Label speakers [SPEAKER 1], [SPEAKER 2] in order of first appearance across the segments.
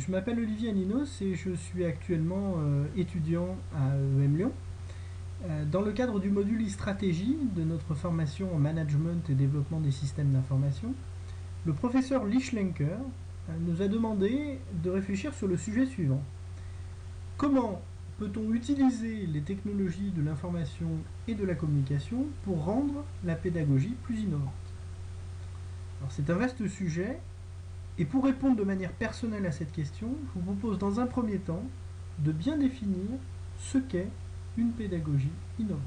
[SPEAKER 1] Je m'appelle Olivier Aninos et je suis actuellement étudiant à EM Lyon. Dans le cadre du module e-stratégie de notre formation en management et développement des systèmes d'information, le professeur Lee Schlenker nous a demandé de réfléchir sur le sujet suivant. Comment peut-on utiliser les technologies de l'information et de la communication pour rendre la pédagogie plus innovante? Alors, c'est un vaste sujet. Et pour répondre de manière personnelle à cette question, je vous propose dans un premier temps de bien définir ce qu'est une pédagogie innovante.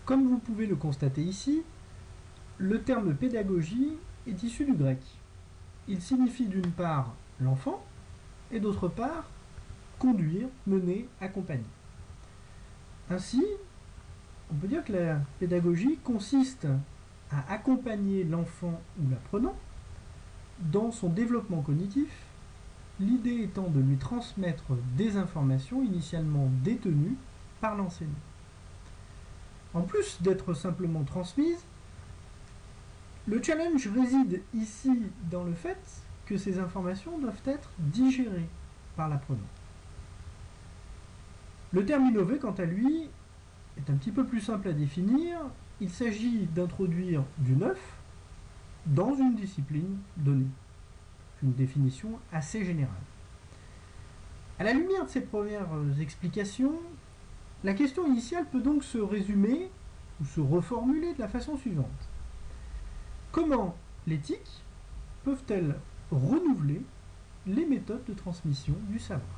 [SPEAKER 1] Comme vous pouvez le constater ici, le terme pédagogie est issu du grec. Il signifie d'une part l'enfant et d'autre part conduire, mener, accompagner. Ainsi, on peut dire que la pédagogie consiste à accompagner l'enfant ou l'apprenant dans son développement cognitif, l'idée étant de lui transmettre des informations initialement détenues par l'enseignant. En plus d'être simplement transmises, le challenge réside ici dans le fait que ces informations doivent être digérées par l'apprenant. Le terme innover, quant à lui, est un petit peu plus simple à définir. Il s'agit d'introduire du neuf dans une discipline donnée. Une définition assez générale. À la lumière de ces premières explications, la question initiale peut donc se résumer ou se reformuler de la façon suivante. Comment l'éthique peuvent-elles renouveler les méthodes de transmission du savoir?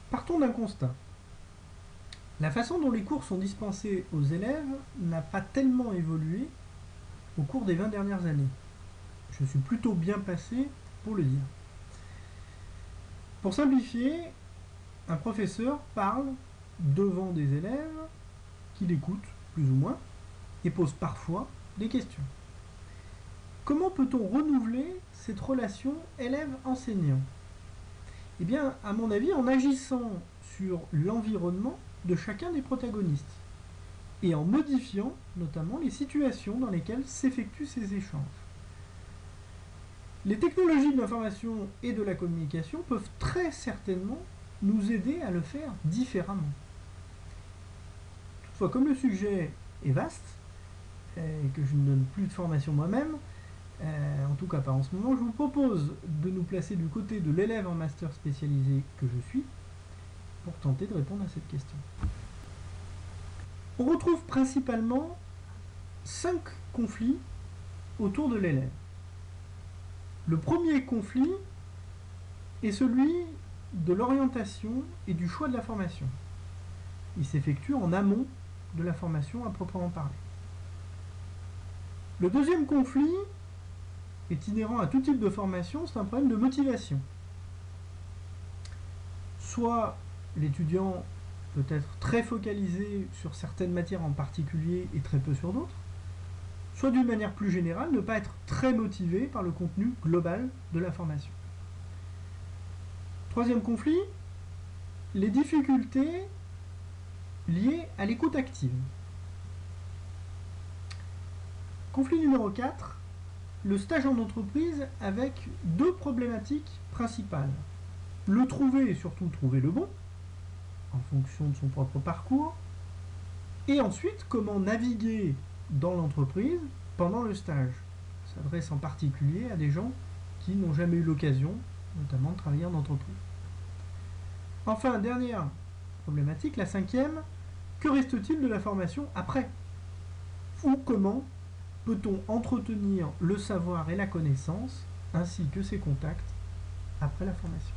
[SPEAKER 1] Partons d'un constat. La façon dont les cours sont dispensés aux élèves n'a pas tellement évolué au cours des 20 dernières années. Je suis plutôt bien placé pour le dire. Pour simplifier, un professeur parle devant des élèves qui l'écoutent plus ou moins et pose parfois des questions. Comment peut-on renouveler cette relation élève-enseignant? Eh bien, à mon avis, en agissant sur l'environnement de chacun des protagonistes et en modifiant notamment les situations dans lesquelles s'effectuent ces échanges. Les technologies de l'information et de la communication peuvent très certainement nous aider à le faire différemment. Toutefois, comme le sujet est vaste, et que je ne donne plus de formation moi-même, en tout cas pas en ce moment, je vous propose de nous placer du côté de l'élève en master spécialisé que je suis, pour tenter de répondre à cette question. On retrouve principalement 5 conflits autour de l'élève. Le premier conflit est celui de l'orientation et du choix de la formation. Il s'effectue en amont de la formation à proprement parler. Le deuxième conflit est inhérent à tout type de formation, c'est un problème de motivation. Soit l'étudiant peut être très focalisé sur certaines matières en particulier et très peu sur d'autres, soit d'une manière plus générale, ne pas être très motivé par le contenu global de la formation. Troisième conflit, les difficultés liées à l'écoute active. Conflit numéro 4, le stage en entreprise avec 2 problématiques principales. Le trouver et surtout trouver le bon, en fonction de son propre parcours, et ensuite comment naviguer dans l'entreprise pendant le stage. Ça s'adresse en particulier à des gens qui n'ont jamais eu l'occasion, notamment de travailler en entreprise. Enfin, dernière problématique, la 5e, que reste-t-il de la formation après? Ou comment peut-on entretenir le savoir et la connaissance, ainsi que ses contacts, après la formation?